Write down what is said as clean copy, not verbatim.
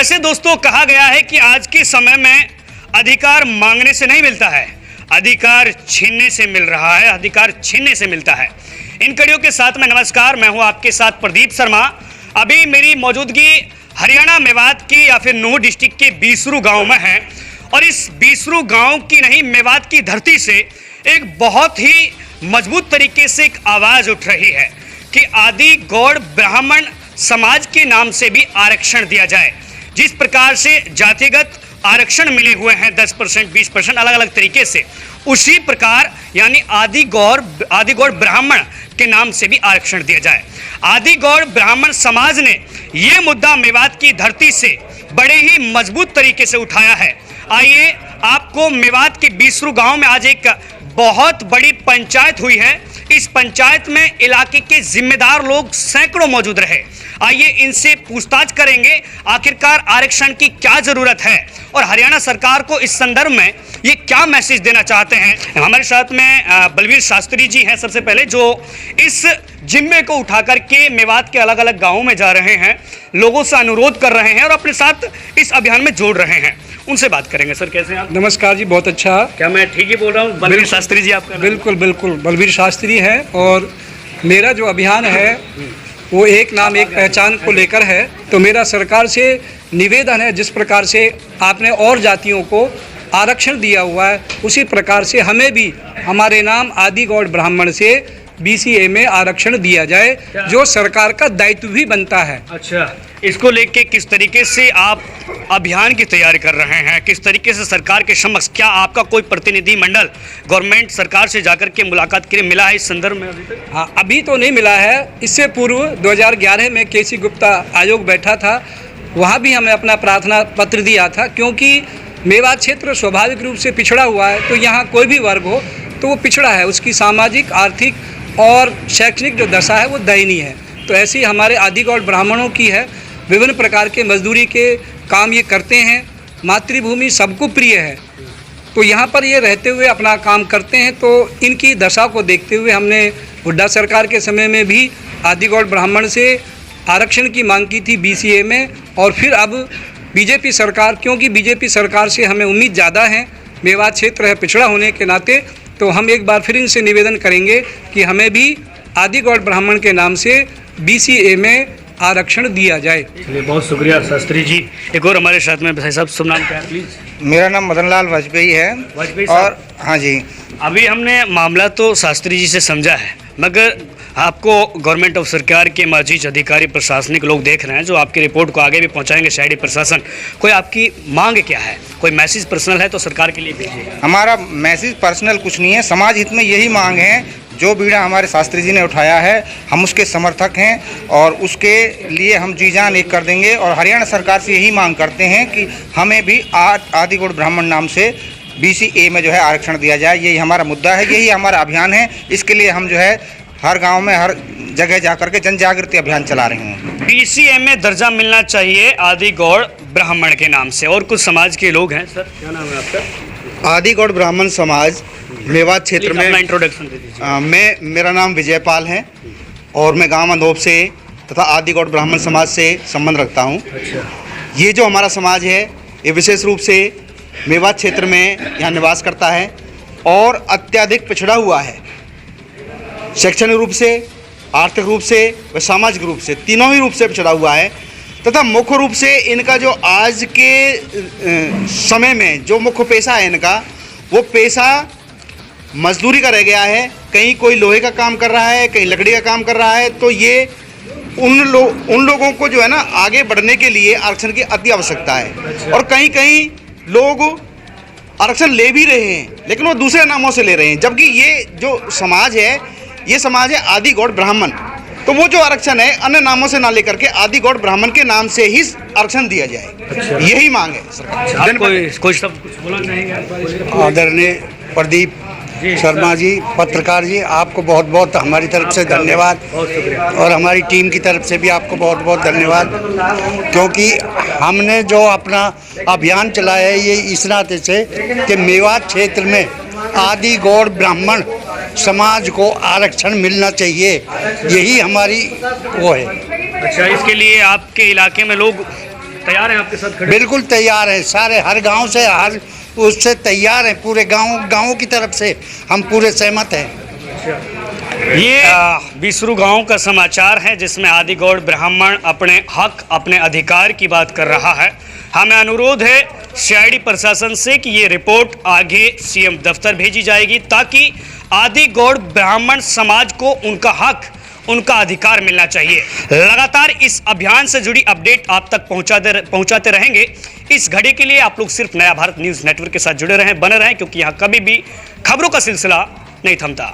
वैसे दोस्तों कहा गया है कि आज के समय में अधिकार मांगने से नहीं मिलता है, अधिकार छीनने से मिल रहा है, अधिकार छीनने से मिलता है। इन कड़ियों के साथ में नमस्कार, मैं हूं आपके साथ प्रदीप शर्मा। अभी मेरी मौजूदगी हरियाणा मेवात की या फिर नूंह डिस्ट्रिक्ट के बीसरू गांव में है और इस बीसरू गांव की नहीं मेवात की धरती से एक बहुत ही मजबूत तरीके से एक आवाज़ उठ रही है कि आदि गौड़ ब्राह्मण समाज के नाम से भी आरक्षण दिया जाए। जिस प्रकार से जातिगत आरक्षण मिले हुए हैं 10%, 20% अलग अलग तरीके से, उसी प्रकार यानी आदि गौड़ ब्राह्मण के नाम से भी आरक्षण दिया जाए। आदि गौड़ ब्राह्मण समाज ने ये मुद्दा मेवात की धरती से बड़े ही मजबूत तरीके से उठाया है। आइए आपको मेवात के बीसरू गांव में आज एक बहुत बड़ी पंचायत हुई है। इस पंचायत में इलाके के जिम्मेदार लोग सैकड़ों मौजूद रहे। आइए इनसे पूछताछ करेंगे आखिरकार आरक्षण की क्या जरूरत है और हरियाणा सरकार को इस संदर्भ में ये क्या मैसेज देना चाहते हैं। हमारे साथ में बलवीर शास्त्री जी हैं सबसे पहले, जो इस जिम्मे को उठा करके मेवात के अलग अलग गाँवों में जा रहे हैं, लोगों से अनुरोध कर रहे हैं और अपने साथ इस अभियान में जोड़ रहे हैं। उनसे बात करेंगे। सर कैसे हैं आप? नमस्कार जी, बहुत अच्छा। क्या मैं ठीक ही बोल रहा हूँ? बलवीर शास्त्री जी आपका? बिल्कुल बिल्कुल, बलवीर शास्त्री है और मेरा जो अभियान है वो एक नाम एक पहचान को लेकर है। तो मेरा सरकार से निवेदन है, जिस प्रकार से आपने और जातियों को आरक्षण दिया हुआ है उसी प्रकार से हमें भी हमारे नाम आदि गौड़ ब्राह्मण से BCA में आरक्षण दिया जाए, जो सरकार का दायित्व भी बनता है। अच्छा, इसको लेके किस तरीके से आप अभियान की तैयारी कर रहे हैं? किस तरीके से सरकार के समक्ष, क्या आपका कोई प्रतिनिधि मंडल गवर्नमेंट सरकार से जाकर के मुलाकात के लिए मिला है इस संदर्भ में अभी तक? हाँ, अभी तो नहीं मिला है। इससे पूर्व 2011 में KC गुप्ता आयोग बैठा था, वहाँ भी हमें अपना प्रार्थना पत्र दिया था, क्योंकि मेवात क्षेत्र स्वाभाविक रूप से पिछड़ा हुआ है। तो यहाँ कोई भी वर्ग हो तो वो पिछड़ा है, उसकी सामाजिक, आर्थिक और शैक्षणिक जो दशा है वो दयनीय है। तो ऐसी हमारे आदि गौड़ ब्राह्मणों की है। विभिन्न प्रकार के मजदूरी के काम ये करते हैं। मातृभूमि सबको प्रिय है, तो यहाँ पर ये रहते हुए अपना काम करते हैं। तो इनकी दशा को देखते हुए हमने हुड्डा सरकार के समय में भी आदि गौड़ ब्राह्मण से आरक्षण की मांग की थी BCA में, और फिर अब BJP सरकार, क्योंकि BJP सरकार से हमें उम्मीद ज़्यादा है, मेवात क्षेत्र है पिछड़ा होने के नाते, तो हम एक बार फिर इनसे निवेदन करेंगे कि हमें भी आदि गौड़ ब्राह्मण के नाम से BCA में आरक्षण दिया जाए। बहुत शुक्रिया शास्त्री जी। एक और हमारे साथ में भाई साहब, शुभ नाम क्या है प्लीज? मेरा नाम मदन लाल वाजपेयी है। वाजपेयी और हाँ जी, अभी हमने मामला तो शास्त्री जी से समझा है, मगर आपको गवर्नमेंट ऑफ सरकार के मजीज अधिकारी प्रशासनिक लोग देख रहे हैं, जो आपकी रिपोर्ट को आगे भी पहुंचाएंगे शायद प्रशासन। कोई आपकी मांग क्या है? कोई मैसेज पर्सनल है तो सरकार के लिए भेजिए। हमारा मैसेज पर्सनल कुछ नहीं है, समाज हित में यही मांग है। जो बीड़ा हमारे शास्त्री जी ने उठाया है, हम उसके समर्थक हैं और उसके लिए हम जी जान एक कर देंगे। और हरियाणा सरकार से यही मांग करते हैं कि हमें भी आदि गौड़ ब्राह्मण नाम से BCA में जो है आरक्षण दिया जाए। यही हमारा मुद्दा है, यही हमारा अभियान है। इसके लिए हम जो है हर गांव में, हर जगह जाकर के जन जागृति अभियान चला रहे हैं। BCA में दर्जा मिलना चाहिए आदि गौड़ ब्राह्मण के नाम से। और कुछ समाज के लोग हैं। सर क्या नाम है आपका? आदि गौड़ ब्राह्मण समाज मेवात क्षेत्र में इंट्रोडक्शन दे दीजिए। मेरा नाम विजयपाल है और मैं गांव अंधोप से तथा आदि गौड़ ब्राह्मण समाज से संबंध रखता हूं। अच्छा। ये जो हमारा समाज है ये विशेष रूप से मेवात क्षेत्र में यहाँ निवास करता है और अत्यधिक पिछड़ा हुआ है, शैक्षणिक रूप से, आर्थिक रूप से व सामाजिक रूप से, तीनों ही रूप से पिछड़ा हुआ है। तथा मुख्य रूप से इनका जो आज के समय में जो मुख्य पेशा है इनका, वो पेशा मजदूरी का रह गया है। कहीं कोई लोहे का काम कर रहा है, कहीं लकड़ी का काम कर रहा है। तो ये उन लोगों को जो है ना, आगे बढ़ने के लिए आरक्षण की अति आवश्यकता है। और कहीं कहीं लोग आरक्षण ले भी रहे हैं, लेकिन वो दूसरे नामों से ले रहे हैं। जबकि ये जो समाज है, ये समाज है आदि गौड़ ब्राह्मण। तो वो जो आरक्षण है अन्य नामों से ना लेकर के आदि गौड़ ब्राह्मण के नाम से ही आरक्षण दिया जाए। अच्छा। यही मांग है सरकार। कुछ बोलना चाहेंगे? आदरणीय प्रदीप शर्मा जी, पत्रकार जी, आपको बहुत बहुत हमारी तरफ से धन्यवाद और हमारी टीम की तरफ से भी आपको बहुत बहुत धन्यवाद, क्योंकि हमने जो अपना अभियान चलाया है ये इस नाते से कि मेवात क्षेत्र में आदि गौड़ ब्राह्मण समाज को आरक्षण मिलना चाहिए, यही हमारी वो है। अच्छा, इसके लिए आपके इलाके में लोग तैयार हैं आपके साथ खड़े? बिल्कुल तैयार है, सारे हर गांव से हर उससे तैयार हैं, पूरे गांव की तरफ से हम पूरे सहमत हैं। ये बिसरू गांव का समाचार है जिसमें आदिगौड़ ब्राह्मण अपने हक अपने अधिकार की बात कर रहा है। हमें अनुरोध है सीआईडी प्रशासन से कि ये रिपोर्ट आगे सीएम दफ्तर भेजी जाएगी ताकि आदिगौड़ ब्राह्मण समाज को उनका हक उनका अधिकार मिलना चाहिए। लगातार इस अभियान से जुड़ी अपडेट आप तक पहुंचाते रहेंगे। इस घड़ी के लिए आप लोग सिर्फ नया भारत न्यूज़ नेटवर्क के साथ जुड़े रहें, बने रहें, क्योंकि यहाँ कभी भी खबरों का सिलसिला नहीं थमता।